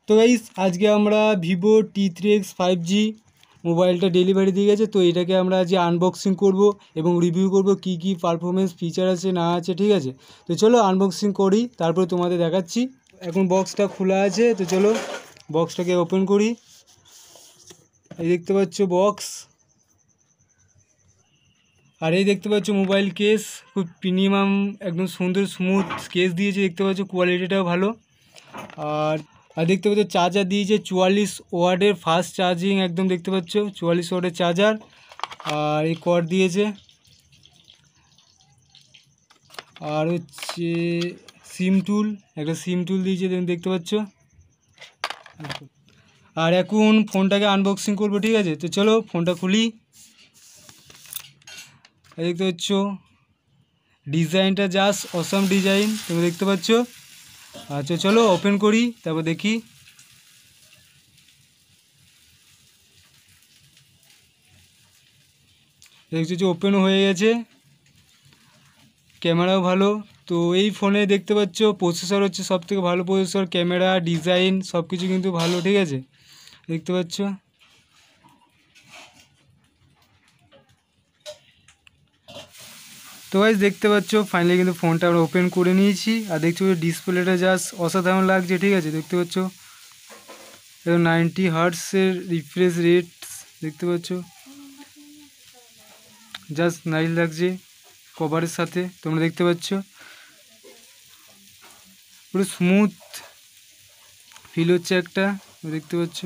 তো গাইস আজকে আমরা ভিভো T3X 5G মোবাইলটা ডেলিভারি দিয়ে গেছে। তো এটাকে আমরা আজ আনবক্সিং করব এবং রিভিউ করব কি কি পারফরমেন্স ফিচার আছে না আছে, ঠিক আছে। তো চলো আনবক্সিং করি, তারপর তোমাদের দেখাচ্ছি। এখন বক্সটা খোলা আছে, তো চলো বক্সটাকে ওপেন করি। এই দেখতে পাচ্ছ বক্স, আর এই দেখতে পাচ্ছ মোবাইল কেস, খুব প্রিমিয়াম একদম সুন্দর স্মুথ কেস দিয়েছে, দেখতে পাচ্ছ কোয়ালিটিটাও ভালো। আর আর দেখতে পাচ্ছ চার্জার দিয়েছে 44 ওয়াটের ফাস্ট চার্জিং, একদম দেখতে পাচ্ছ 44 ওয়াটের চার্জার। আর এই কর্ড দিয়েছে, আর হচ্ছে সিম টুল, একটা সিম টুল দিয়েছে দেখতে পাচ্ছ। আর এখন ফোনটাকে আনবক্সিং করবো, ঠিক আছে। তো চলো ফোনটা খুলি। দেখতে পাচ্ছ ডিজাইনটা জাস্ট অসাম ডিজাইন, তুমি দেখতে পাচ্ছ। আচ্ছা চলো ওপেন করি, তারপর দেখি। দেখছো যে ওপেনও হয়ে গেছে, ক্যামেরাও ভালো। তো এই ফোনে দেখতে পাচ্ছ প্রসেসর হচ্ছে সব থেকে ভালো প্রসেসর, ক্যামেরা ডিজাইন সব কিছু কিন্তু ভালো, ঠিক আছে, দেখতে পাচ্ছ। তো গাইস দেখতে পাচ্ছ ফাইনালি কিন্তু ফোনটা আমরা ওপেন করে নিয়েছি। আর দেখছো ডিসপ্লেটা জাস্ট অসাধারণ লাগছে, ঠিক আছে, দেখতে পাচ্ছ। 90 হার্টসের রিফ্রেশ রেট, দেখতে পাচ্ছ, জাস্ট নাইস লাগছে কভারের সাথে, তোমরা দেখতে পাচ্ছ পুরো স্মুথ ফিল হচ্ছে একটা, দেখতে পাচ্ছ।